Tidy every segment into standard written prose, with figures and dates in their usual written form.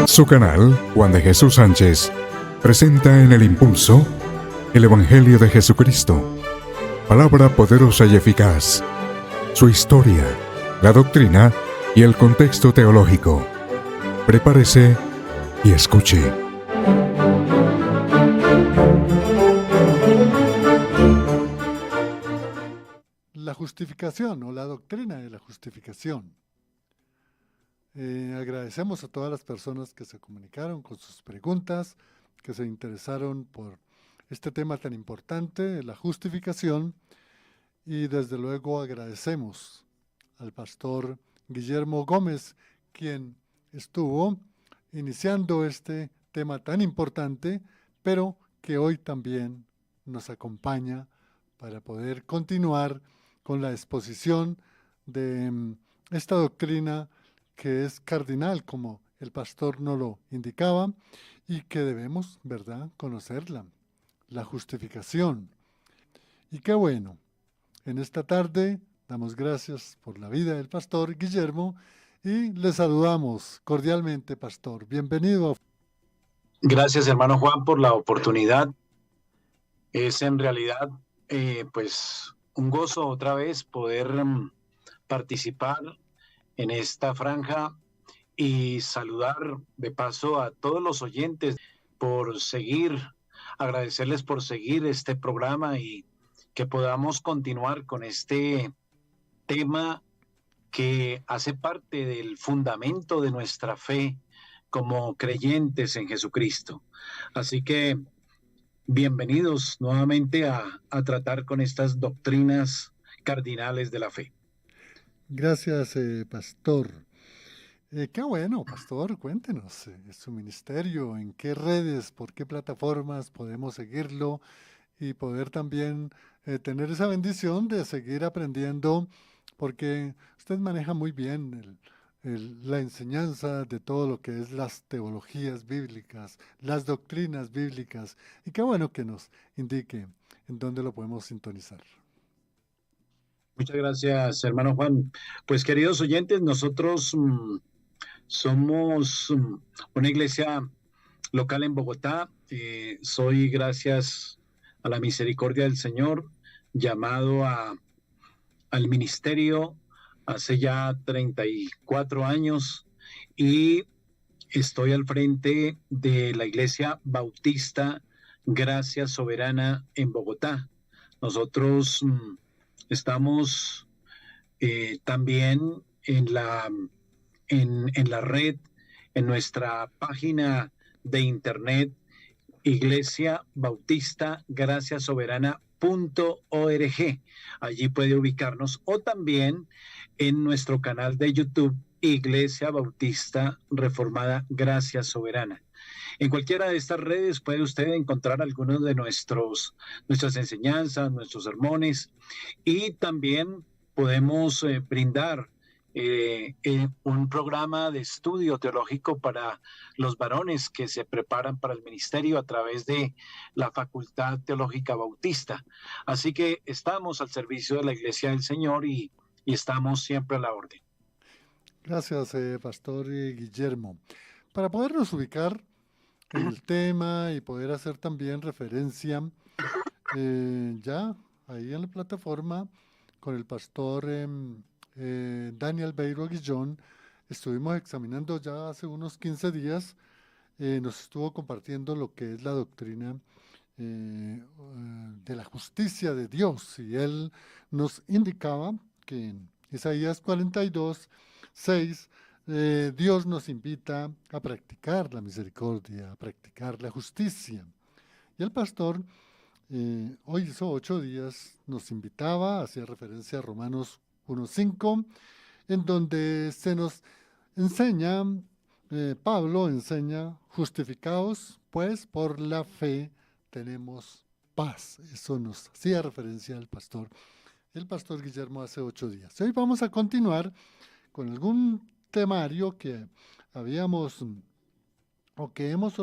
Su canal, Juan de Jesús Sánchez, presenta en El Impulso el Evangelio de Jesucristo, palabra poderosa y eficaz, su historia, la doctrina y el contexto teológico. Prepárese y escuche. La justificación o la doctrina de la justificación. Agradecemos a todas las personas que se comunicaron con sus preguntas, que se interesaron por este tema tan importante, la justificación, y desde luego agradecemos al pastor Guillermo Gómez, quien estuvo iniciando este tema tan importante, pero que hoy también nos acompaña para poder continuar con la exposición de esta doctrina que es cardinal, como el pastor nos lo indicaba, y que debemos, ¿verdad?, conocerla, la justificación. Y qué bueno, en esta tarde damos gracias por la vida del pastor Guillermo y le saludamos cordialmente, pastor. Bienvenido. Gracias, hermano Juan, por la oportunidad. Es en realidad, pues, un gozo otra vez poder participar en esta franja y saludar de paso a todos los oyentes por seguir, agradecerles por seguir este programa y que podamos continuar con este tema que hace parte del fundamento de nuestra fe como creyentes en Jesucristo. Así que bienvenidos nuevamente a tratar con estas doctrinas cardinales de la fe. Gracias, pastor. Qué bueno, pastor, cuéntenos su ministerio, en qué redes, por qué plataformas podemos seguirlo y poder también tener esa bendición de seguir aprendiendo, porque usted maneja muy bien la enseñanza de todo lo que es las teologías bíblicas, las doctrinas bíblicas, y qué bueno que nos indique en dónde lo podemos sintonizar. Muchas gracias, hermano Juan. Pues, queridos oyentes, nosotros somos una iglesia local en Bogotá. Soy, gracias a la misericordia del Señor, llamado al ministerio hace ya 34 años y estoy al frente de la Iglesia Bautista Gracia Soberana en Bogotá. Nosotros estamos también en la red, en nuestra página de internet, Iglesia Bautista Gracia Soberana.org. Allí puede ubicarnos, o también en nuestro canal de YouTube, Iglesia Bautista Reformada Gracia Soberana. En cualquiera de estas redes puede usted encontrar algunos de nuestras enseñanzas, nuestros sermones, y también podemos brindar un programa de estudio teológico para los varones que se preparan para el ministerio a través de la Facultad Teológica Bautista. Así que estamos al servicio de la Iglesia del Señor y estamos siempre a la orden. Gracias, pastor Guillermo. Para podernos ubicar en el tema y poder hacer también referencia ya ahí en la plataforma con el pastor Daniel Beiro Aguillón, estuvimos examinando ya hace unos 15 días, nos estuvo compartiendo lo que es la doctrina de la justicia de Dios, y él nos indicaba que en Isaías 42, 6, Dios nos invita a practicar la misericordia, a practicar la justicia. Y el pastor hoy hizo 8 días, nos invitaba, hacía referencia a Romanos 1:5, en donde se nos enseña, Pablo enseña, justificados pues por la fe tenemos paz. Eso nos hacía referencia el pastor Guillermo hace 8 días. Hoy vamos a continuar con algún temario que habíamos o que hemos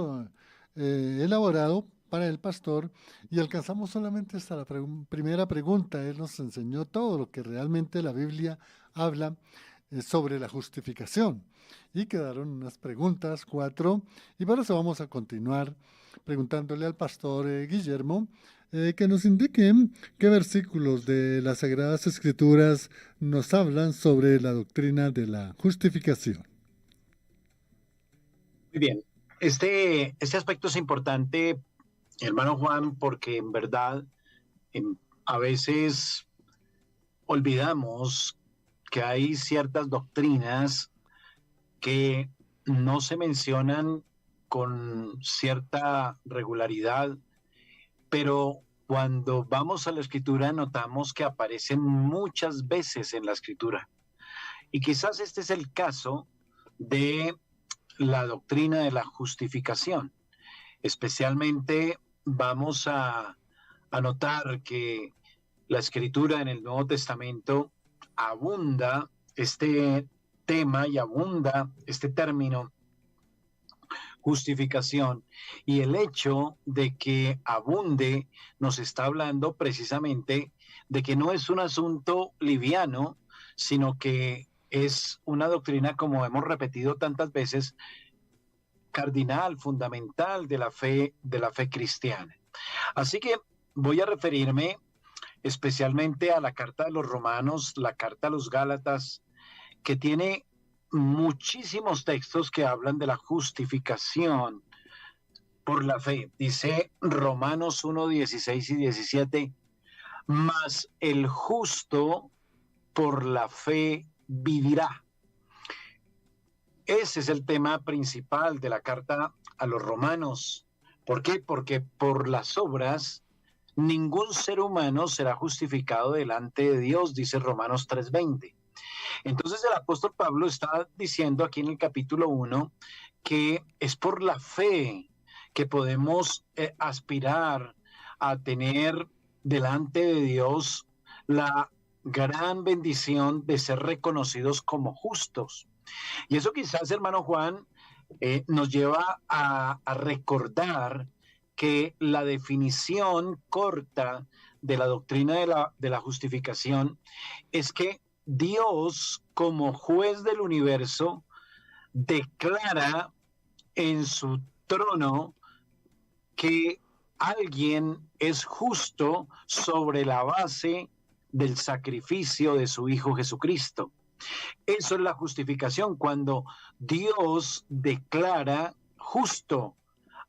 elaborado para el pastor, y alcanzamos solamente hasta la primera pregunta. Él nos enseñó todo lo que realmente la Biblia habla sobre la justificación. Y quedaron unas preguntas, 4, y por eso vamos a continuar preguntándole al pastor Guillermo que nos indique qué versículos de las Sagradas Escrituras nos hablan sobre la doctrina de la justificación. Muy bien. Este aspecto es importante, hermano Juan, porque en verdad a veces olvidamos que hay ciertas doctrinas que no se mencionan con cierta regularidad, pero cuando vamos a la Escritura notamos que aparecen muchas veces en la Escritura. Y quizás este es el caso de la doctrina de la justificación. Especialmente vamos a notar que la Escritura en el Nuevo Testamento abunda este tema y abunda este término justificación, y el hecho de que abunde nos está hablando precisamente de que no es un asunto liviano, sino que es una doctrina, como hemos repetido tantas veces, cardinal, fundamental de la fe cristiana. Así que voy a referirme especialmente a la carta de los Romanos, la carta a los Gálatas, que tiene muchísimos textos que hablan de la justificación por la fe. Dice Romanos 1, 16 y 17, mas el justo por la fe vivirá. Ese es el tema principal de la carta a los Romanos. ¿Por qué? Porque por las obras ningún ser humano será justificado delante de Dios, dice Romanos 3:20. Entonces el apóstol Pablo está diciendo aquí en el capítulo 1 que es por la fe que podemos aspirar a tener delante de Dios la gran bendición de ser reconocidos como justos. Y eso quizás, hermano Juan, nos lleva a recordar que la definición corta de la doctrina de la justificación es que Dios, como juez del universo, declara en su trono que alguien es justo sobre la base del sacrificio de su Hijo Jesucristo. Eso es la justificación, cuando Dios declara justo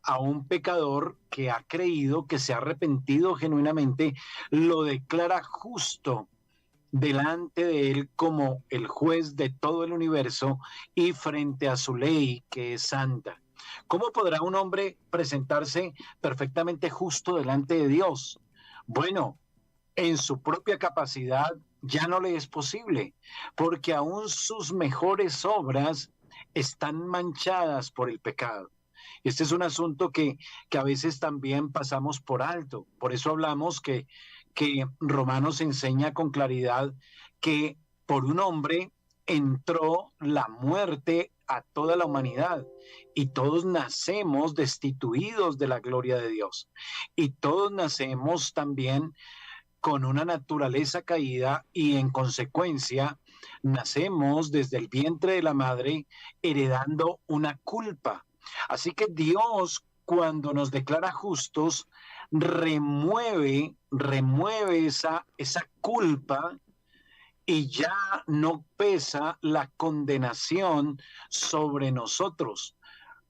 a un pecador que ha creído, que se ha arrepentido genuinamente, lo declara justo delante de él como el juez de todo el universo y frente a su ley que es santa. ¿Cómo podrá un hombre presentarse perfectamente justo delante de Dios? Bueno, en su propia capacidad ya no le es posible, porque aún sus mejores obras están manchadas por el pecado. Este es un asunto que a veces también pasamos por alto. Por eso hablamos que Romanos enseña con claridad que por un hombre entró la muerte a toda la humanidad, y todos nacemos destituidos de la gloria de Dios, y todos nacemos también con una naturaleza caída, y en consecuencia nacemos desde el vientre de la madre heredando una culpa. Así que Dios, cuando nos declara justos, remueve esa culpa, y ya no pesa la condenación sobre nosotros.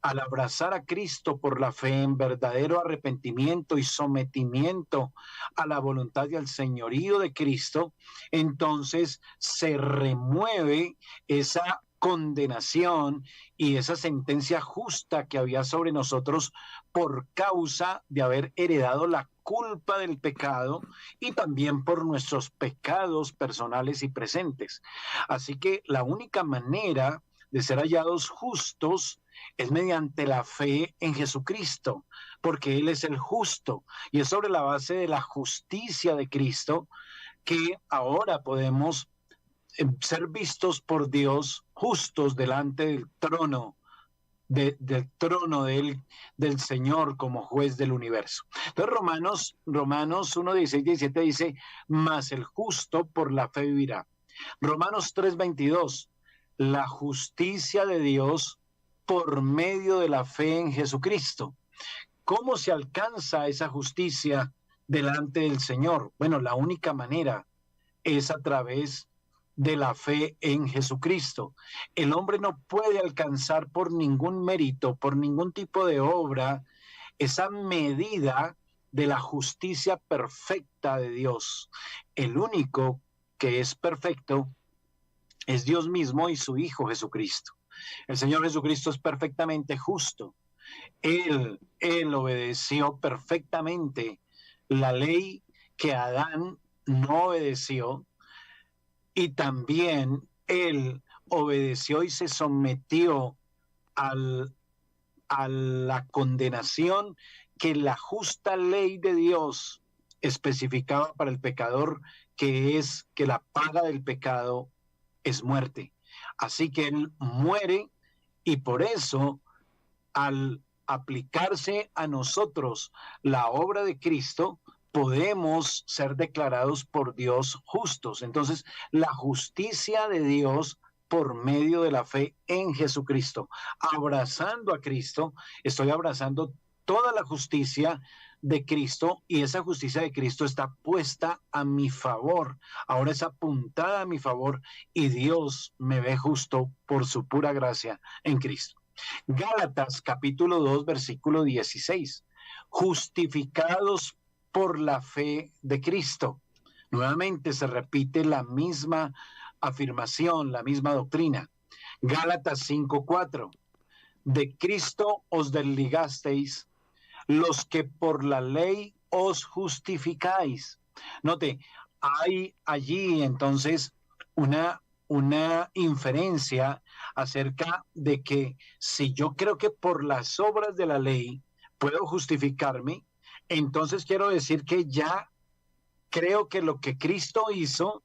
Al abrazar a Cristo por la fe en verdadero arrepentimiento y sometimiento a la voluntad y al señorío de Cristo, entonces se remueve esa condenación y esa sentencia justa que había sobre nosotros por causa de haber heredado la culpa del pecado y también por nuestros pecados personales y presentes. Así que la única manera de ser hallados justos es mediante la fe en Jesucristo, porque Él es el justo, y es sobre la base de la justicia de Cristo que ahora podemos ser vistos por Dios justos delante del trono, del Señor como juez del universo. Entonces Romanos 1, 16, 17 dice, mas el justo por la fe vivirá. Romanos 3, 22, la justicia de Dios por medio de la fe en Jesucristo. ¿Cómo se alcanza esa justicia delante del Señor? Bueno, la única manera es a través de la fe en Jesucristo. El hombre no puede alcanzar por ningún mérito, por ningún tipo de obra, esa medida de la justicia perfecta de Dios. El único que es perfecto es Dios mismo y su Hijo Jesucristo. El Señor Jesucristo es perfectamente justo. Él obedeció perfectamente la ley que Adán no obedeció, y también él obedeció y se sometió al, a la condenación que la justa ley de Dios especificaba para el pecador, que es que la paga del pecado es muerte. Así que él muere, y por eso, al aplicarse a nosotros la obra de Cristo, podemos ser declarados por Dios justos. Entonces, la justicia de Dios por medio de la fe en Jesucristo, abrazando a Cristo, estoy abrazando toda la justicia de Cristo, y esa justicia de Cristo está puesta a mi favor, ahora es apuntada a mi favor, y Dios me ve justo por su pura gracia en Cristo. Gálatas capítulo 2 versículo 16. Justificados por la fe de Cristo. Nuevamente se repite la misma afirmación, la misma doctrina. Gálatas 5:4. De Cristo os desligasteis, los que por la ley os justificáis. Note, hay allí entonces una inferencia acerca de que si yo creo que por las obras de la ley puedo justificarme, entonces quiero decir que ya creo que lo que Cristo hizo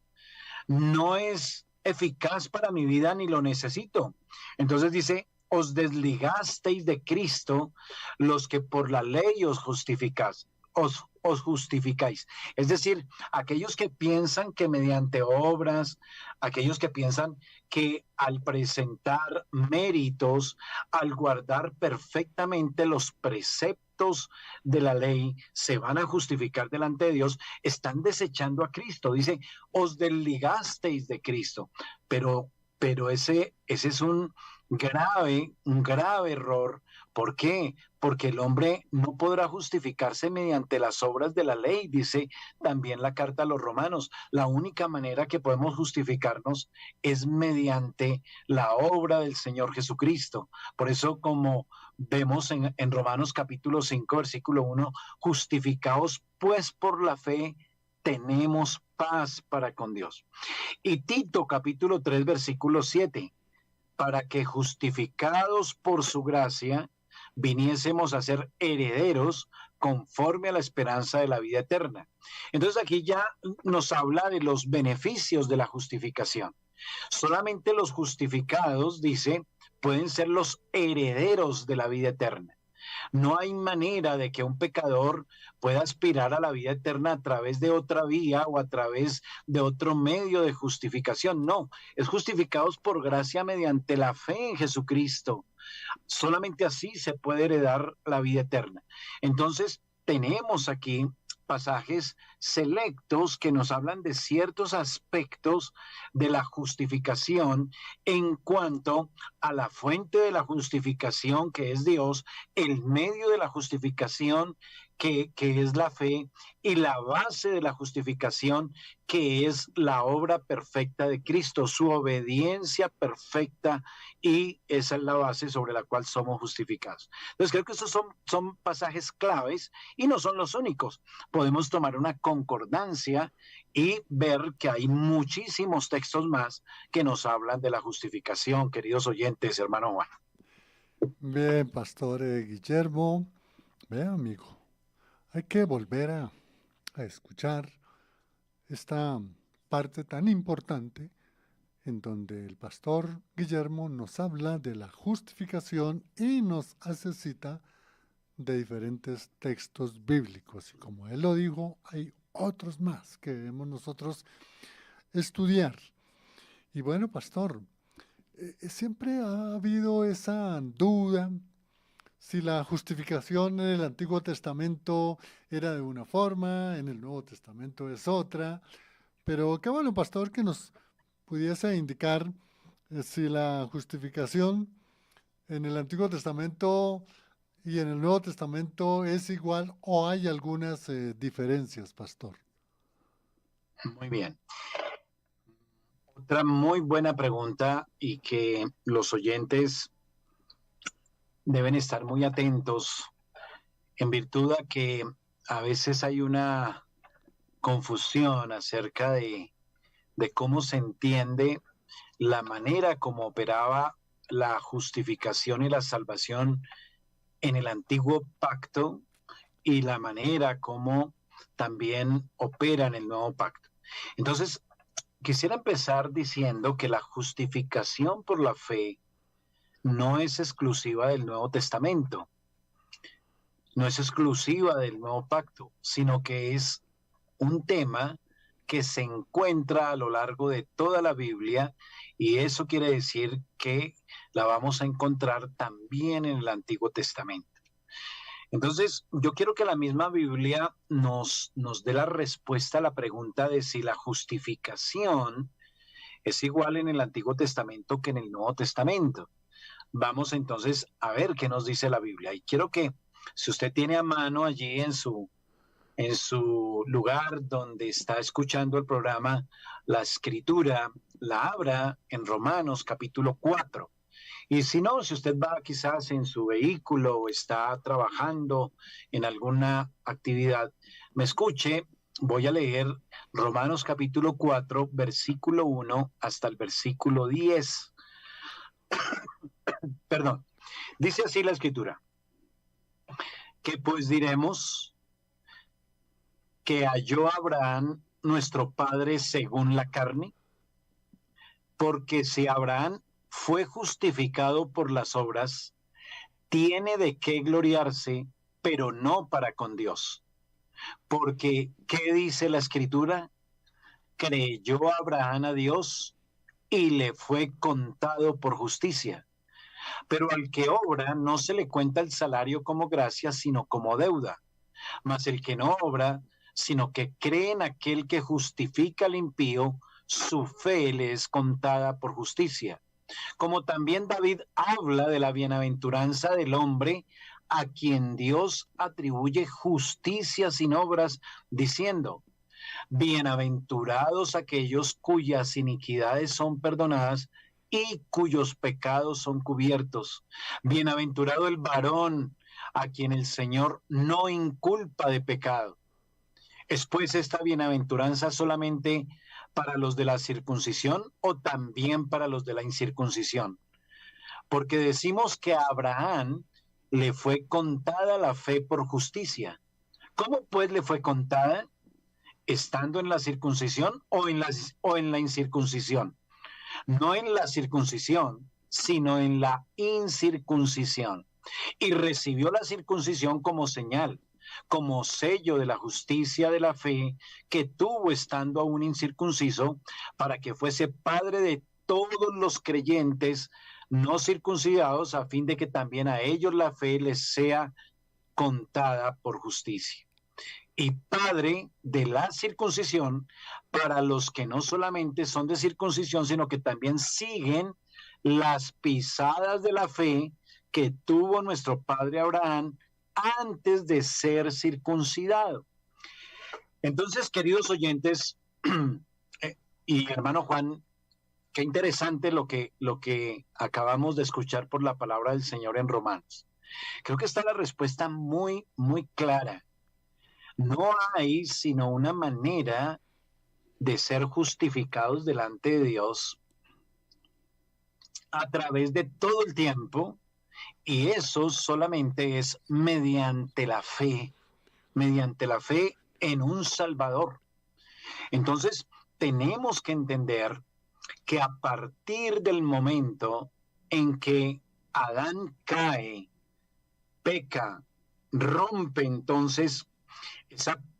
no es eficaz para mi vida ni lo necesito. Entonces dice, os desligasteis de Cristo los que por la ley os justificáis. Os justificáis. Es decir, aquellos que piensan que mediante obras, aquellos que piensan que al presentar méritos, al guardar perfectamente los preceptos de la ley, se van a justificar delante de Dios, están desechando a Cristo. Dice, os desligasteis de Cristo, pero ese es un grave error. ¿Por qué? Porque el hombre no podrá justificarse mediante las obras de la ley, dice también la carta a los Romanos. La única manera que podemos justificarnos es mediante la obra del Señor Jesucristo. Por eso, como vemos en Romanos capítulo 5, versículo 1, justificaos pues por la fe, tenemos paz para con Dios. Y Tito capítulo 3, versículo 7, para que justificados por su gracia viniésemos a ser herederos conforme a la esperanza de la vida eterna. Entonces aquí ya nos habla de los beneficios de la justificación. Solamente los justificados, dice, pueden ser los herederos de la vida eterna. No hay manera de que un pecador pueda aspirar a la vida eterna a través de otra vía o a través de otro medio de justificación. No, es justificados por gracia mediante la fe en Jesucristo. Solamente así se puede heredar la vida eterna. Entonces, tenemos aquí pasajes selectos que nos hablan de ciertos aspectos de la justificación en cuanto a la fuente de la justificación, que es Dios, el medio de la justificación, que es la fe, y la base de la justificación, que es la obra perfecta de Cristo, su obediencia perfecta, y esa es la base sobre la cual somos justificados. Entonces creo que estos son pasajes claves y no son los únicos. Podemos tomar una concordancia y ver que hay muchísimos textos más que nos hablan de la justificación, queridos oyentes, hermano Juan. Bien, Pastor Guillermo. Ve, amigo, hay que volver a escuchar esta parte tan importante en donde el Pastor Guillermo nos habla de la justificación y nos hace cita de diferentes textos bíblicos. Y como él lo dijo, hay otros más que debemos nosotros estudiar. Y bueno, Pastor, Siempre ha habido esa duda si la justificación en el Antiguo Testamento era de una forma, en el Nuevo Testamento es otra, pero qué bueno, pastor, que nos pudiese indicar si la justificación en el Antiguo Testamento y en el Nuevo Testamento es igual o hay algunas diferencias, pastor. Muy bien. Otra muy buena pregunta y que los oyentes deben estar muy atentos en virtud a que a veces hay una confusión acerca de cómo se entiende la manera como operaba la justificación y la salvación en el antiguo pacto y la manera como también opera en el nuevo pacto. Entonces, quisiera empezar diciendo que la justificación por la fe no es exclusiva del Nuevo Testamento, no es exclusiva del nuevo pacto, sino que es un tema que se encuentra a lo largo de toda la Biblia, y eso quiere decir que la vamos a encontrar también en el Antiguo Testamento. Entonces, yo quiero que la misma Biblia nos dé la respuesta a la pregunta de si la justificación es igual en el Antiguo Testamento que en el Nuevo Testamento. Vamos entonces a ver qué nos dice la Biblia. Y quiero que, si usted tiene a mano allí en su lugar donde está escuchando el programa, la escritura la abra en Romanos capítulo 4. Y si no, si usted va quizás en su vehículo o está trabajando en alguna actividad, me escuche, voy a leer Romanos capítulo 4, versículo 1 hasta el versículo 10. Perdón, dice así la escritura: ¿qué pues diremos? ¿Que halló Abraham nuestro padre según la carne? Porque si Abraham fue justificado por las obras, tiene de qué gloriarse, pero no para con Dios. Porque, ¿qué dice la escritura? Creyó Abraham a Dios y le fue contado por justicia. Pero al que obra no se le cuenta el salario como gracia, sino como deuda. Mas el que no obra, sino que cree en aquel que justifica al impío, su fe le es contada por justicia. Como también David habla de la bienaventuranza del hombre a quien Dios atribuye justicia sin obras, diciendo: bienaventurados aquellos cuyas iniquidades son perdonadas y cuyos pecados son cubiertos. Bienaventurado el varón a quien el Señor no inculpa de pecado. ¿Es pues esta bienaventuranza solamente para los de la circuncisión o también para los de la incircuncisión? Porque decimos que a Abraham le fue contada la fe por justicia. ¿Cómo pues le fue contada? ¿Estando en la circuncisión o en la incircuncisión? No en la circuncisión, sino en la incircuncisión. Y recibió la circuncisión como señal, como sello de la justicia de la fe que tuvo estando aún incircunciso, para que fuese padre de todos los creyentes no circuncidados, a fin de que también a ellos la fe les sea contada por justicia. Y padre de la circuncisión para los que no solamente son de circuncisión, sino que también siguen las pisadas de la fe que tuvo nuestro padre Abraham antes de ser circuncidado. Entonces, queridos oyentes y hermano Juan, qué interesante lo que acabamos de escuchar por la palabra del Señor en Romanos. Creo que está la respuesta muy, muy clara. No hay sino una manera de ser justificados delante de Dios a través de todo el tiempo, y eso solamente es mediante la fe en un Salvador. Entonces, tenemos que entender que a partir del momento en que Adán cae, peca, rompe entonces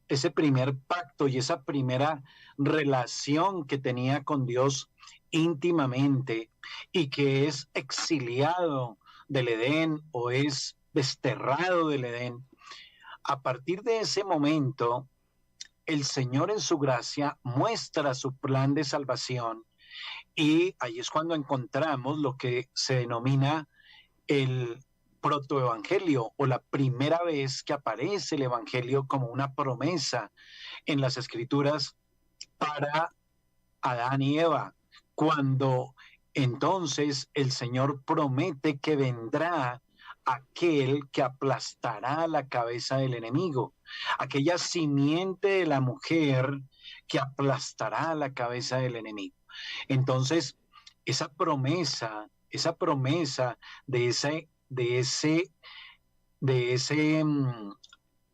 ese primer pacto y esa primera relación que tenía con Dios íntimamente y que es exiliado del Edén o es desterrado del Edén, a partir de ese momento, el Señor en su gracia muestra su plan de salvación y ahí es cuando encontramos lo que se denomina el protoevangelio o la primera vez que aparece el evangelio como una promesa en las escrituras para Adán y Eva, cuando entonces el Señor promete que vendrá aquel que aplastará la cabeza del enemigo, aquella simiente de la mujer que aplastará la cabeza del enemigo. Entonces, esa promesa de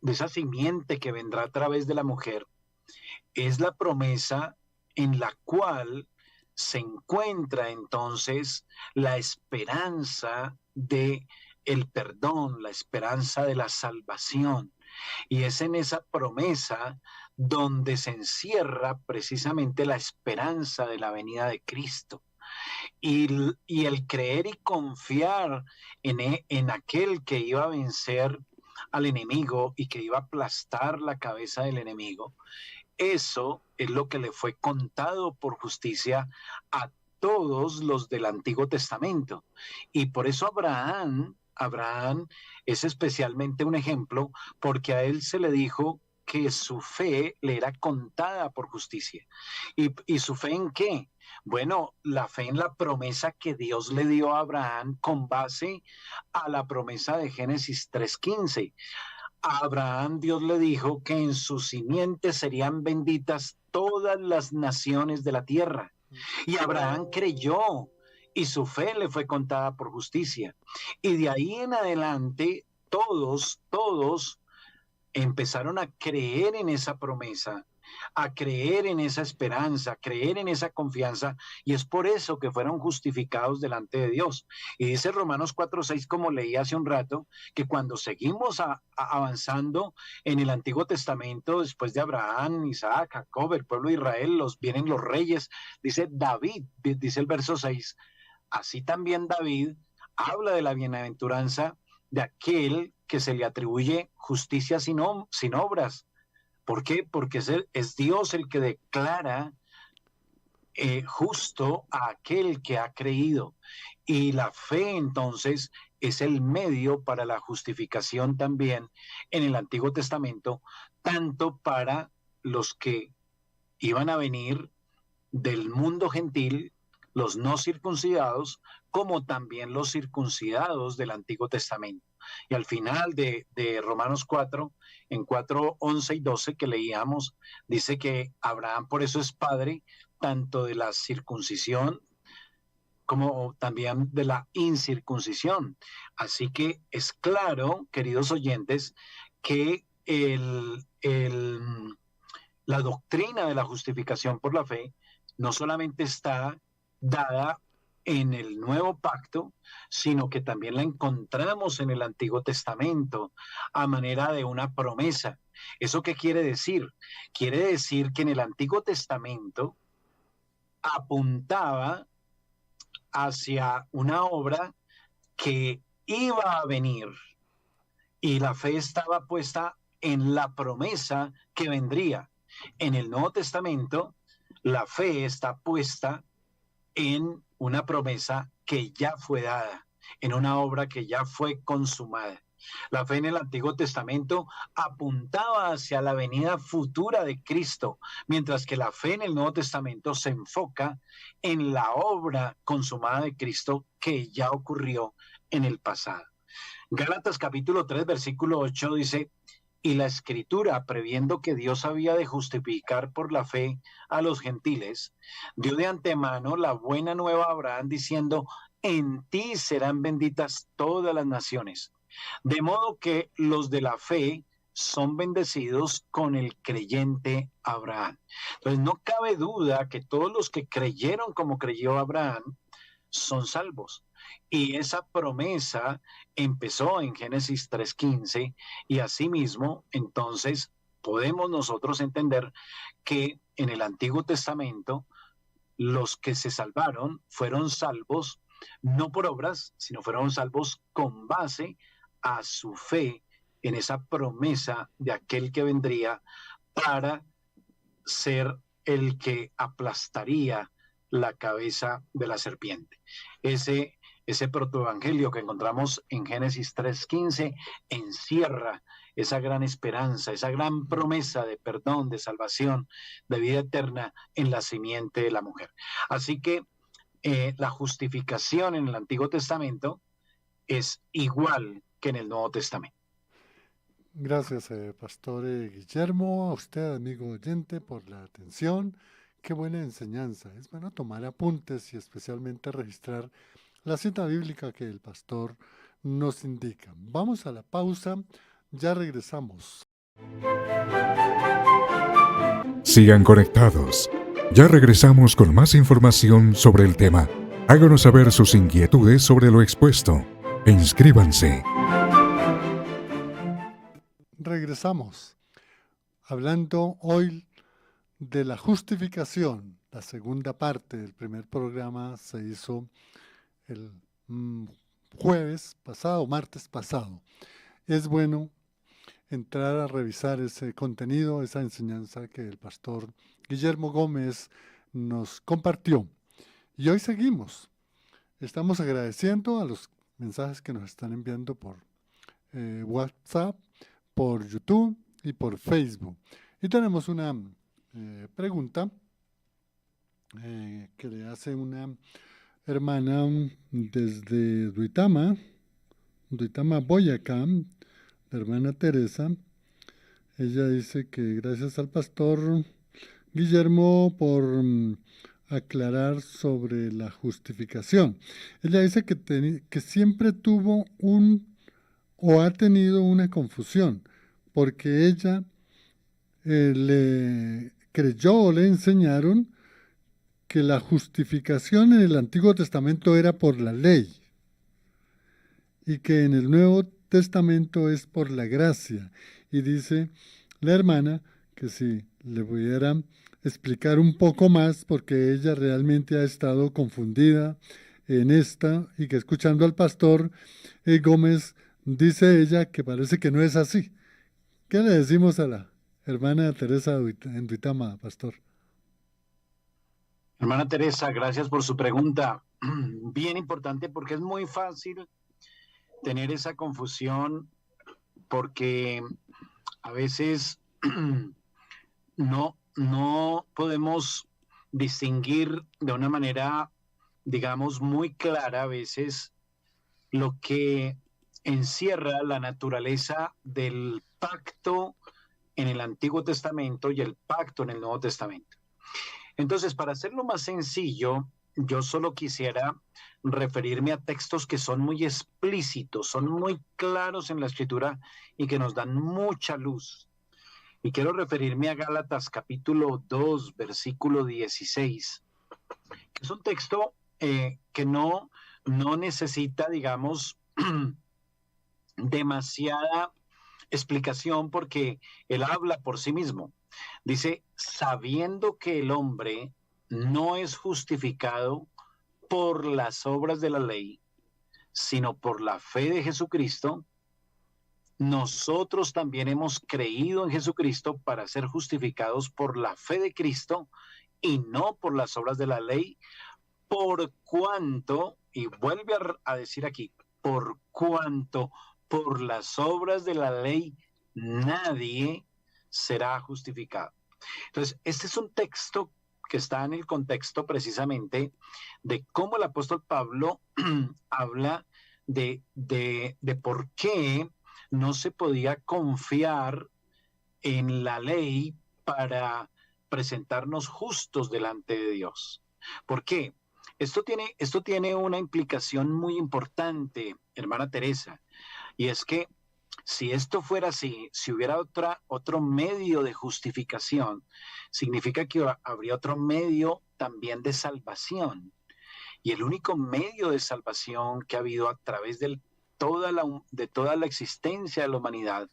esa simiente que vendrá a través de la mujer, es la promesa en la cual se encuentra entonces la esperanza de el perdón, la esperanza de la salvación. Y es en esa promesa donde se encierra precisamente la esperanza de la venida de Cristo. Y el creer y confiar en aquel que iba a vencer al enemigo y que iba a aplastar la cabeza del enemigo, eso es lo que le fue contado por justicia a todos los del Antiguo Testamento. Y por eso Abraham es especialmente un ejemplo, porque a él se le dijo que su fe le era contada por justicia. ¿Y su fe en qué? Bueno, la fe en la promesa que Dios le dio a Abraham con base a la promesa de Génesis 3:15. A Abraham Dios le dijo que en su simiente serían benditas todas las naciones de la tierra. Y Abraham creyó y su fe le fue contada por justicia. Y de ahí en adelante todos empezaron a creer en esa promesa, a creer en esa esperanza, a creer en esa confianza, y es por eso que fueron justificados delante de Dios. Y dice Romanos 4:6, como leí hace un rato, que cuando seguimos avanzando en el Antiguo Testamento, después de Abraham, Isaac, Jacob, el pueblo de Israel, vienen los reyes, dice David, dice el verso 6, así también David habla de la bienaventuranza de aquel que se le atribuye justicia sin obras. ¿Por qué? Porque es Dios el que declara justo a aquel que ha creído. Y la fe entonces es el medio para la justificación también en el Antiguo Testamento, tanto para los que iban a venir del mundo gentil, los no circuncidados, como también los circuncidados del Antiguo Testamento. Y al final de Romanos 4, en 4, 11 y 12 que leíamos, dice que Abraham por eso es padre tanto de la circuncisión como también de la incircuncisión. Así que es claro, queridos oyentes, que la doctrina de la justificación por la fe no solamente está dada en el Nuevo Pacto, sino que también la encontramos en el Antiguo Testamento a manera de una promesa. ¿Eso qué quiere decir? Quiere decir que en el Antiguo Testamento apuntaba hacia una obra que iba a venir y la fe estaba puesta en la promesa que vendría. En el Nuevo Testamento, la fe está puesta en una promesa que ya fue dada, en una obra que ya fue consumada. La fe en el Antiguo Testamento apuntaba hacia la venida futura de Cristo, mientras que la fe en el Nuevo Testamento se enfoca en la obra consumada de Cristo que ya ocurrió en el pasado. Gálatas capítulo 3, versículo 8 dice, y la Escritura, previendo que Dios había de justificar por la fe a los gentiles, dio de antemano la buena nueva a Abraham diciendo, en ti serán benditas todas las naciones. De modo que los de la fe son bendecidos con el creyente Abraham. Entonces no cabe duda que todos los que creyeron como creyó Abraham son salvos. Y esa promesa empezó en Génesis 3:15 y asimismo entonces podemos nosotros entender que en el Antiguo Testamento los que se salvaron fueron salvos no por obras, sino fueron salvos con base a su fe en esa promesa de aquel que vendría para ser el que aplastaría la cabeza de la serpiente. Ese protoevangelio que encontramos en Génesis 3:15 encierra esa gran esperanza, esa gran promesa de perdón, de salvación, de vida eterna en la simiente de la mujer. Así que la justificación en el Antiguo Testamento es igual que en el Nuevo Testamento. Gracias, Pastor Guillermo, a usted, amigo oyente, por la atención. Qué buena enseñanza. Es bueno tomar apuntes y especialmente registrar la cita bíblica que el pastor nos indica. Vamos a la pausa, ya regresamos. Sigan conectados. Ya regresamos con más información sobre el tema. Háganos saber sus inquietudes sobre lo expuesto e inscríbanse. Regresamos, hablando hoy de la justificación. La segunda parte del primer programa se hizo el martes pasado. Es bueno entrar a revisar ese contenido, esa enseñanza que el pastor Guillermo Gómez nos compartió. Y hoy seguimos. Estamos agradeciendo a los mensajes que nos están enviando por WhatsApp, por YouTube y por Facebook. Y tenemos una pregunta que le hace una hermana desde Duitama, Boyacá, la hermana Teresa. Ella dice que gracias al pastor Guillermo por aclarar sobre la justificación. Ella dice que siempre tuvo o ha tenido una confusión, porque ella le creyó o le enseñaron que la justificación en el Antiguo Testamento era por la ley y que en el Nuevo Testamento es por la gracia. Y dice la hermana que si le pudiera explicar un poco más, porque ella realmente ha estado confundida en esta, y que escuchando al pastor Gómez, dice ella que parece que no es así. ¿Qué le decimos a la hermana Teresa en Duitama, pastor? Hermana Teresa, gracias por su pregunta. Bien importante, porque es muy fácil tener esa confusión, porque a veces no podemos distinguir de una manera, digamos, muy clara a veces lo que encierra la naturaleza del pacto en el Antiguo Testamento y el pacto en el Nuevo Testamento. Entonces, para hacerlo más sencillo, yo solo quisiera referirme a textos que son muy explícitos, son muy claros en la Escritura y que nos dan mucha luz. Y quiero referirme a Gálatas capítulo 2, versículo 16, que es un texto que no necesita, digamos, demasiada explicación, porque él habla por sí mismo. Dice, sabiendo que el hombre no es justificado por las obras de la ley, sino por la fe de Jesucristo, nosotros también hemos creído en Jesucristo para ser justificados por la fe de Cristo y no por las obras de la ley, por cuanto, y vuelve a decir aquí, por cuanto por las obras de la ley nadie será justificado. Entonces, este es un texto que está en el contexto precisamente de cómo el apóstol Pablo habla de por qué no se podía confiar en la ley para presentarnos justos delante de Dios. ¿Por qué? Esto tiene una implicación muy importante, hermana Teresa, y es que si esto fuera así, si hubiera otro medio de justificación, significa que habría otro medio también de salvación. Y el único medio de salvación que ha habido a través de toda la existencia de la humanidad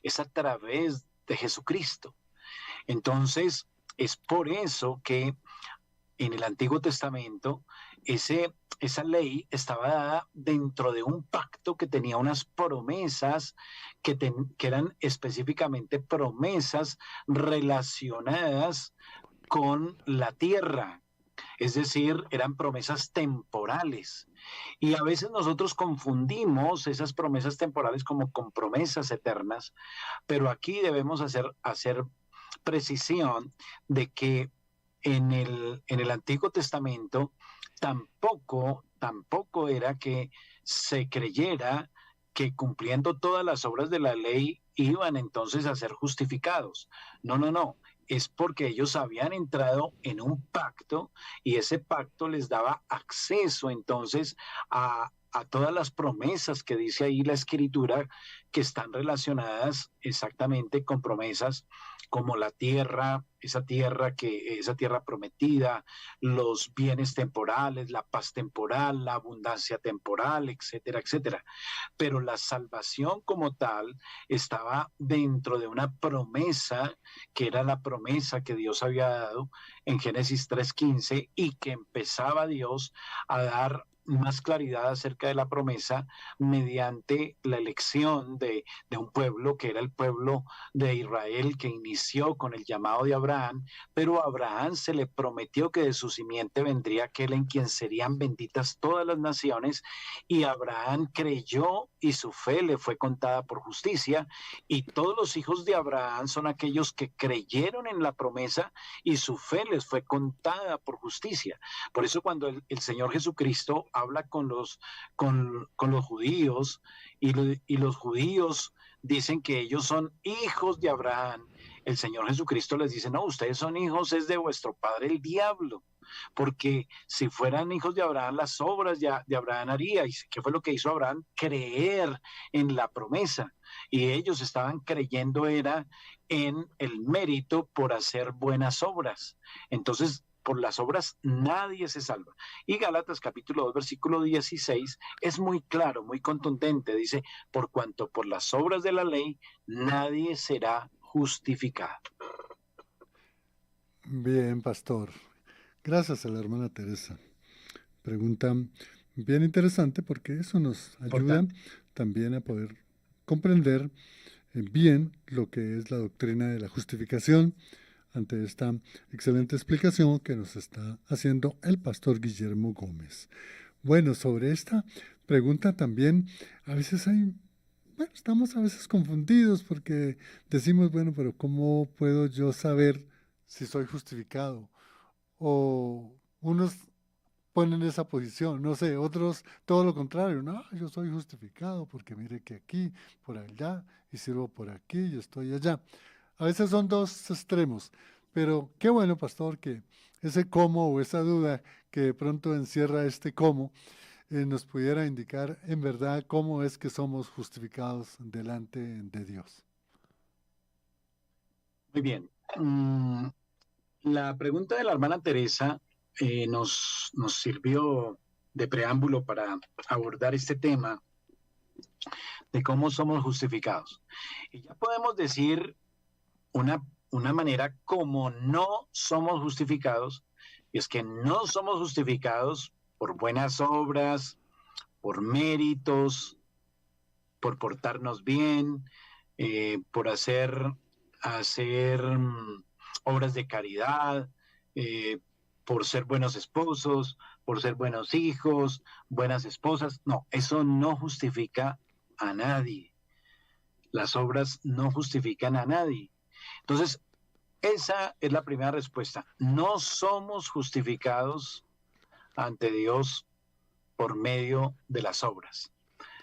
es a través de Jesucristo. Entonces, es por eso que en el Antiguo Testamento, esa ley estaba dada dentro de un pacto que tenía unas promesas que eran específicamente promesas relacionadas con la tierra. Es decir, eran promesas temporales. Y a veces nosotros confundimos esas promesas temporales como con promesas eternas, pero aquí debemos hacer precisión de que en el Antiguo Testamento tampoco era que se creyera que cumpliendo todas las obras de la ley iban entonces a ser justificados. No, no, no. Es porque ellos habían entrado en un pacto y ese pacto les daba acceso entonces a todas las promesas que dice ahí la Escritura, que están relacionadas exactamente con promesas como la tierra, esa tierra prometida, los bienes temporales, la paz temporal, la abundancia temporal, etcétera, etcétera. Pero la salvación como tal estaba dentro de una promesa, que era la promesa que Dios había dado en Génesis 3:15, y que empezaba Dios a dar más claridad acerca de la promesa mediante la elección de un pueblo que era el pueblo de Israel, que inició con el llamado de Abraham, pero a Abraham se le prometió que de su simiente vendría aquel en quien serían benditas todas las naciones, y Abraham creyó y su fe le fue contada por justicia, y todos los hijos de Abraham son aquellos que creyeron en la promesa y su fe les fue contada por justicia. Por eso cuando el Señor Jesucristo habla con los judíos y los judíos dicen que ellos son hijos de Abraham, el Señor Jesucristo les dice, no, ustedes son hijos, es de vuestro padre el diablo, porque si fueran hijos de Abraham, las obras de Abraham haría. ¿Y qué fue lo que hizo Abraham? Creer en la promesa. Y ellos estaban creyendo era en el mérito por hacer buenas obras. Entonces, por las obras nadie se salva. Y Gálatas capítulo 2, versículo 16 es muy claro, muy contundente. Dice, por cuanto por las obras de la ley nadie será justificado. Bien, pastor. Gracias a la hermana Teresa. Pregunta bien interesante porque eso nos ayuda también a poder comprender bien lo que es la doctrina de la justificación ante esta excelente explicación que nos está haciendo el pastor Guillermo Gómez. Bueno, sobre esta pregunta también a veces estamos a veces confundidos porque decimos, bueno, pero ¿cómo puedo yo saber si soy justificado? O unos ponen esa posición, no sé, otros todo lo contrario, no, yo soy justificado porque mire que aquí, por allá, y sirvo por aquí, y estoy allá. A veces son dos extremos, pero qué bueno, pastor, que ese cómo o esa duda que de pronto encierra este cómo, nos pudiera indicar en verdad cómo es que somos justificados delante de Dios. Muy bien. La pregunta de la hermana Teresa nos sirvió de preámbulo para abordar este tema de cómo somos justificados. Y ya podemos decir una manera como no somos justificados, y es que no somos justificados por buenas obras, por méritos, por portarnos bien, por hacer obras de caridad, por ser buenos esposos, por ser buenos hijos, buenas esposas. No, eso no justifica a nadie. Las obras no justifican a nadie. Entonces, esa es la primera respuesta. No somos justificados ante Dios por medio de las obras.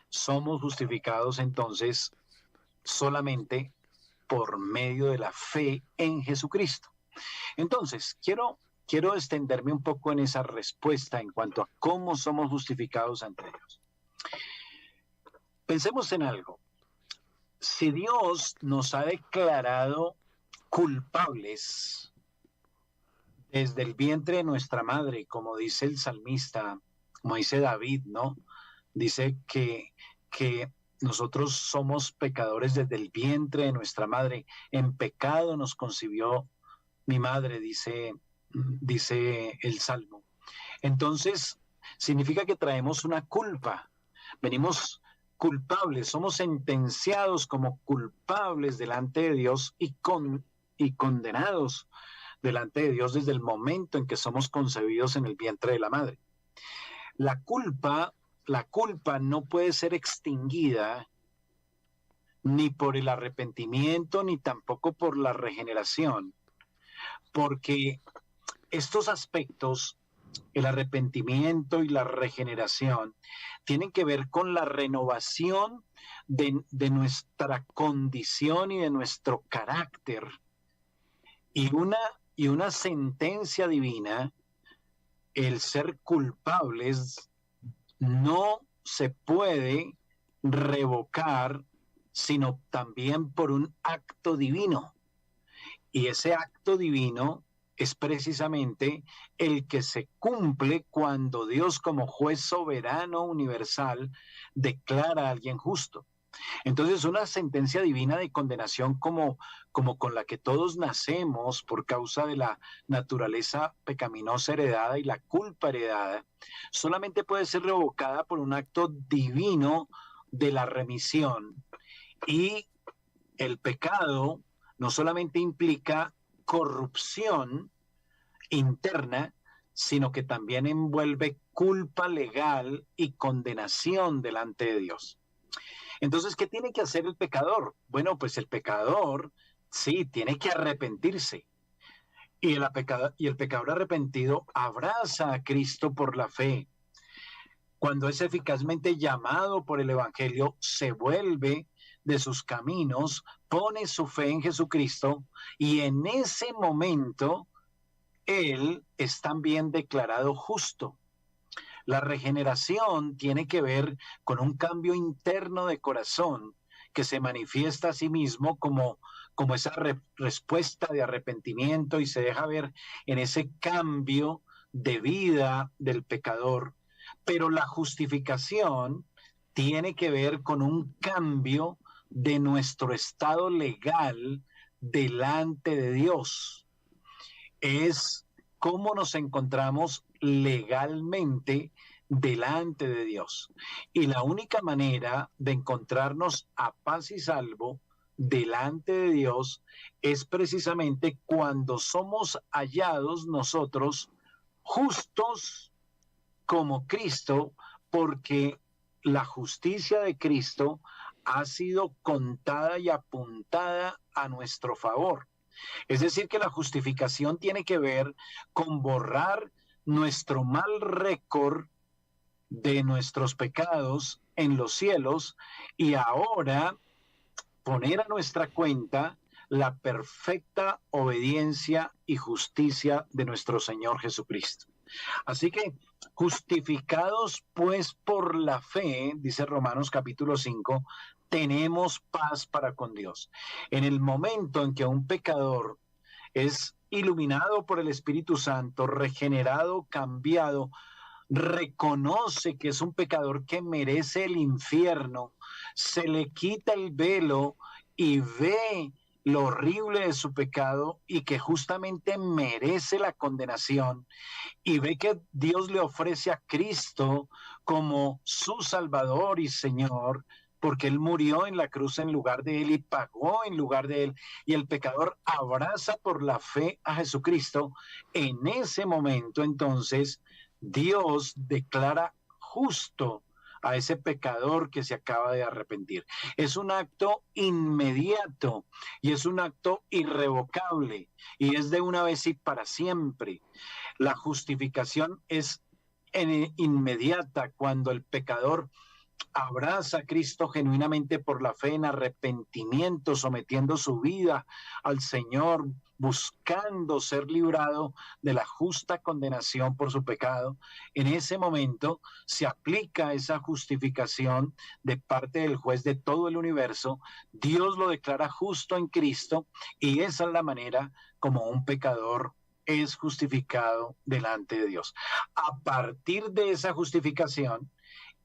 Somos justificados entonces solamente por medio de la fe en Jesucristo. Entonces, quiero extenderme un poco en esa respuesta en cuanto a cómo somos justificados ante Dios. Pensemos en algo. Si Dios nos ha declarado culpables desde el vientre de nuestra madre, como dice el salmista, como dice David, ¿no? Dice que nosotros somos pecadores desde el vientre de nuestra madre. En pecado nos concibió mi madre, dice dice el Salmo. Entonces, significa que traemos una culpa. Venimos culpables, somos sentenciados como culpables delante de Dios y condenados delante de Dios desde el momento en que somos concebidos en el vientre de la madre. La culpa no puede ser extinguida ni por el arrepentimiento, ni tampoco por la regeneración, porque estos aspectos, el arrepentimiento y la regeneración, tienen que ver con la renovación de nuestra condición y de nuestro carácter. Y una sentencia divina, el ser culpables, no se puede revocar, sino también por un acto divino. Y ese acto divino es precisamente el que se cumple cuando Dios, como juez soberano universal, declara a alguien justo. Entonces, una sentencia divina de condenación como con la que todos nacemos por causa de la naturaleza pecaminosa heredada y la culpa heredada, solamente puede ser revocada por un acto divino de la remisión. Y el pecado no solamente implica corrupción interna, sino que también envuelve culpa legal y condenación delante de Dios. Entonces, ¿qué tiene que hacer el pecador? Bueno, pues el pecador, sí, tiene que arrepentirse. Y el pecador arrepentido abraza a Cristo por la fe. Cuando es eficazmente llamado por el Evangelio, se vuelve de sus caminos, pone su fe en Jesucristo y en ese momento él es también declarado justo. La regeneración tiene que ver con un cambio interno de corazón que se manifiesta a sí mismo como esa respuesta de arrepentimiento y se deja ver en ese cambio de vida del pecador. Pero la justificación tiene que ver con un cambio de nuestro estado legal delante de Dios. Es cómo nos encontramos legalmente delante de Dios. Y la única manera de encontrarnos a paz y salvo delante de Dios es precisamente cuando somos hallados nosotros justos como Cristo, porque la justicia de Cristo ha sido contada y apuntada a nuestro favor. Es decir, que la justificación tiene que ver con borrar nuestro mal récord de nuestros pecados en los cielos y ahora poner a nuestra cuenta la perfecta obediencia y justicia de nuestro Señor Jesucristo. Así que, justificados pues por la fe, dice Romanos capítulo 5, tenemos paz para con Dios. En el momento en que un pecador es iluminado por el Espíritu Santo, regenerado, cambiado, reconoce que es un pecador que merece el infierno, se le quita el velo y ve lo horrible de su pecado y que justamente merece la condenación, y ve que Dios le ofrece a Cristo como su Salvador y Señor, porque Él murió en la cruz en lugar de Él y pagó en lugar de Él, y el pecador abraza por la fe a Jesucristo. En ese momento, entonces, Dios declara justo a ese pecador que se acaba de arrepentir. Es un acto inmediato y es un acto irrevocable y es de una vez y para siempre. La justificación es inmediata cuando el pecador abraza a Cristo genuinamente por la fe en arrepentimiento, sometiendo su vida al Señor, buscando ser librado de la justa condenación por su pecado. En ese momento se aplica esa justificación de parte del juez de todo el universo. Dios lo declara justo en Cristo y esa es la manera como un pecador es justificado delante de Dios. A partir de esa justificación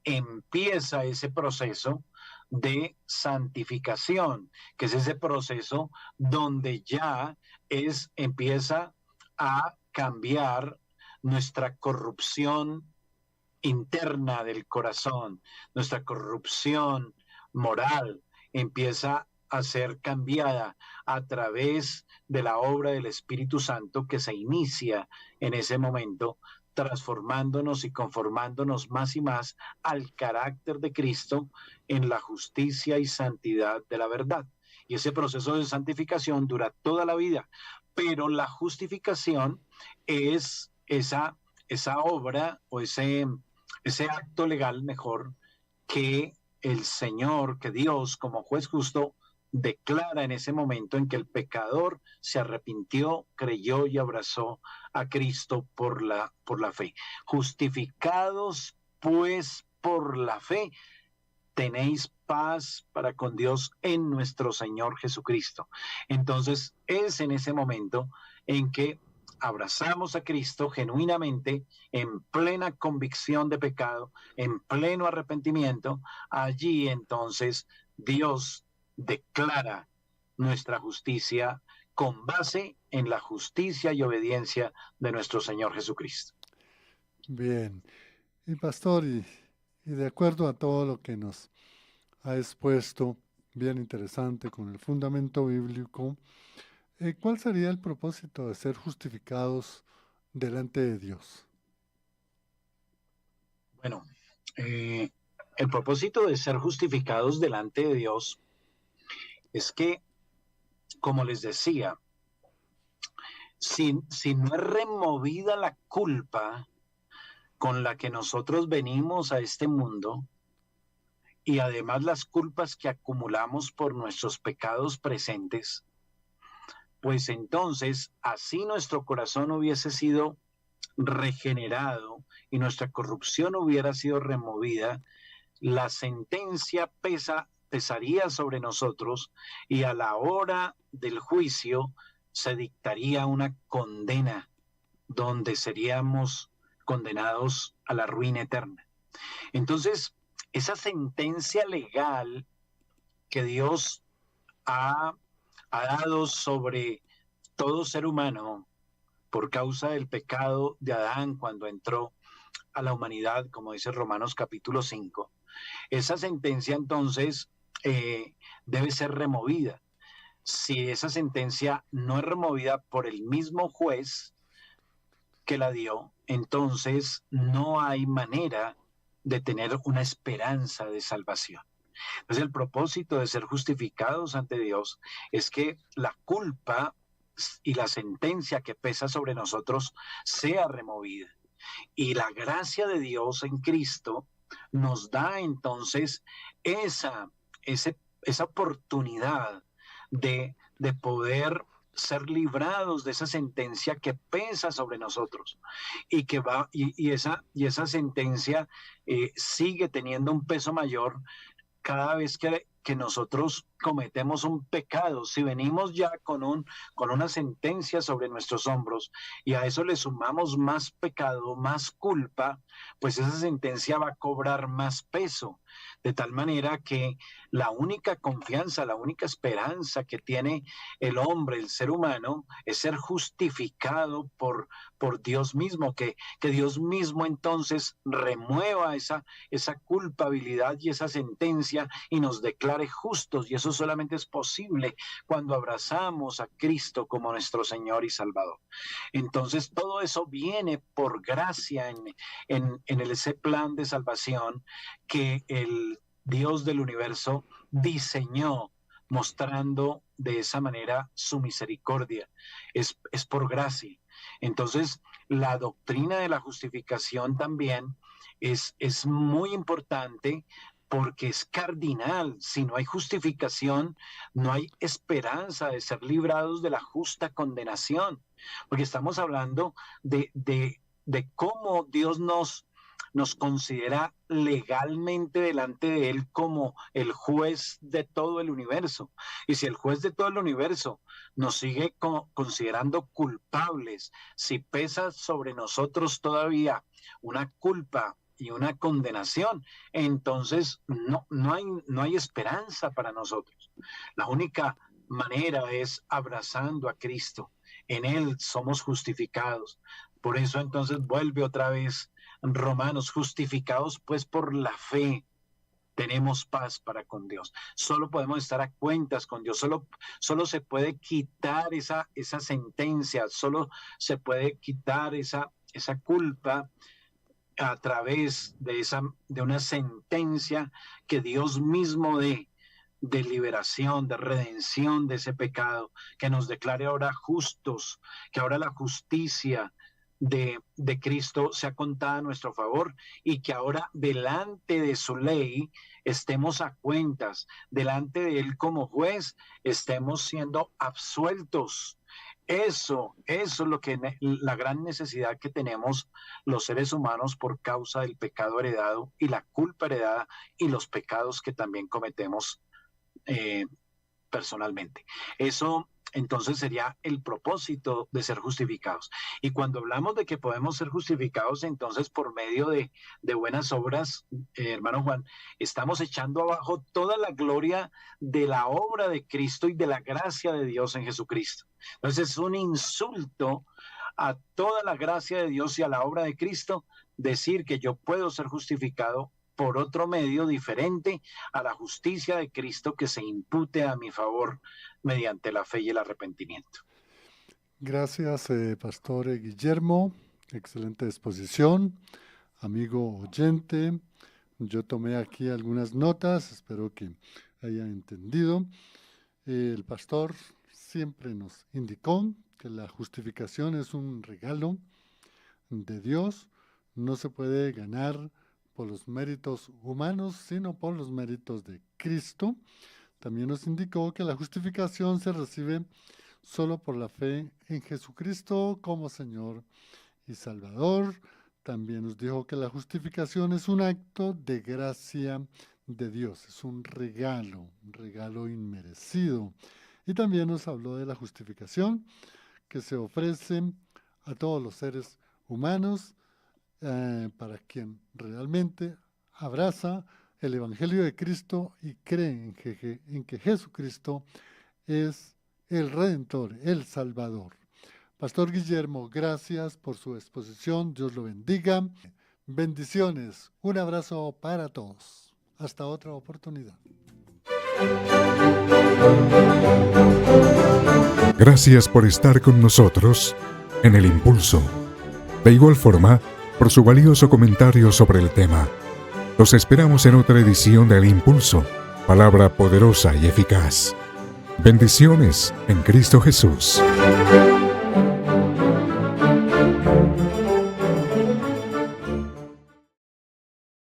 empieza ese proceso de santificación, que es ese proceso donde ya empieza a cambiar nuestra corrupción interna del corazón, nuestra corrupción moral empieza a ser cambiada a través de la obra del Espíritu Santo que se inicia en ese momento, transformándonos y conformándonos más y más al carácter de Cristo en la justicia y santidad de la verdad. Y ese proceso de santificación dura toda la vida, pero la justificación es esa obra o ese acto legal mejor que el Señor, que Dios como juez justo declara en ese momento en que el pecador se arrepintió, creyó y abrazó a Cristo por la fe. Justificados pues por la fe, tenéis paz para con Dios en nuestro Señor Jesucristo. Entonces es en ese momento en que abrazamos a Cristo genuinamente, en plena convicción de pecado, en pleno arrepentimiento. Allí entonces Dios declara nuestra justicia con base en la justicia y obediencia de nuestro Señor Jesucristo. Bien. Y pastor, y de acuerdo a todo lo que nos ha expuesto, bien interesante con el fundamento bíblico, ¿cuál sería el propósito de ser justificados delante de Dios? Bueno, el propósito de ser justificados delante de Dios es que, como les decía, si no es removida la culpa con la que nosotros venimos a este mundo, y además las culpas que acumulamos por nuestros pecados presentes, pues entonces así nuestro corazón hubiese sido regenerado y nuestra corrupción hubiera sido removida, la sentencia pesaría sobre nosotros y a la hora del juicio se dictaría una condena donde seríamos condenados a la ruina eterna. Entonces, esa sentencia legal que Dios ha dado sobre todo ser humano por causa del pecado de Adán cuando entró a la humanidad, como dice Romanos capítulo 5, esa sentencia entonces debe ser removida. Si esa sentencia no es removida por el mismo juez que la dio, entonces no hay manera de tener una esperanza de salvación. Entonces el propósito de ser justificados ante Dios es que la culpa y la sentencia que pesa sobre nosotros sea removida. Y la gracia de Dios en Cristo nos da entonces esa oportunidad de poder ser librados de esa sentencia que pesa sobre nosotros y que va y esa sentencia sigue teniendo un peso mayor cada vez que nosotros cometemos un pecado. Si venimos ya con una sentencia sobre nuestros hombros y a eso le sumamos más pecado, más culpa, pues esa sentencia va a cobrar más peso, de tal manera que la única confianza, la única esperanza que tiene el hombre, el ser humano, es ser justificado por Dios mismo, que Dios mismo entonces remueva esa culpabilidad y esa sentencia y nos declare justos. Y eso solamente es posible cuando abrazamos a Cristo como nuestro Señor y Salvador. Entonces todo eso viene por gracia en ese plan de salvación que el Dios del universo diseñó, mostrando de esa manera su misericordia. Es por gracia. Entonces, la doctrina de la justificación también es muy importante porque es cardinal. Si no hay justificación, no hay esperanza de ser librados de la justa condenación, porque estamos hablando de cómo Dios nos considera legalmente delante de Él como el juez de todo el universo. Y si el juez de todo el universo nos sigue considerando culpables, si pesa sobre nosotros todavía una culpa y una condenación, entonces no hay esperanza para nosotros. La única manera es abrazando a Cristo, en Él somos justificados. Por eso entonces vuelve otra vez Romanos, justificados pues por la fe. Tenemos paz para con Dios. Solo podemos estar a cuentas con Dios. Solo se puede quitar esa sentencia. Solo se puede quitar esa culpa a través de una sentencia que Dios mismo dé, de liberación, de redención de ese pecado, que nos declare ahora justos, que ahora la justicia de Cristo sea contada a nuestro favor y que ahora delante de su ley estemos a cuentas, delante de Él como juez estemos siendo absueltos. Eso es lo que la gran necesidad que tenemos los seres humanos por causa del pecado heredado y la culpa heredada y los pecados que también cometemos personalmente. Eso entonces sería el propósito de ser justificados. Y cuando hablamos de que podemos ser justificados, entonces por medio de buenas obras, hermano Juan, estamos echando abajo toda la gloria de la obra de Cristo y de la gracia de Dios en Jesucristo. Entonces es un insulto a toda la gracia de Dios y a la obra de Cristo decir que yo puedo ser justificado por otro medio diferente a la justicia de Cristo que se impute a mi favor mediante la fe y el arrepentimiento. Gracias, Pastor Guillermo. Excelente exposición. Amigo oyente, yo tomé aquí algunas notas, espero que haya entendido. El pastor siempre nos indicó que la justificación es un regalo de Dios, no se puede ganar por los méritos humanos, sino por los méritos de Cristo. También nos indicó que la justificación se recibe solo por la fe en Jesucristo como Señor y Salvador. También nos dijo que la justificación es un acto de gracia de Dios, es un regalo inmerecido. Y también nos habló de la justificación que se ofrece a todos los seres humanos, para quien realmente abraza el Evangelio de Cristo y cree en que Jesucristo es el Redentor, el Salvador. Pastor Guillermo, gracias por su exposición. Dios lo bendiga. Bendiciones. Un abrazo para todos. Hasta otra oportunidad. Gracias por estar con nosotros en El Impulso. De igual forma, por su valioso comentario sobre el tema. Los esperamos en otra edición de El Impulso, palabra poderosa y eficaz. Bendiciones en Cristo Jesús.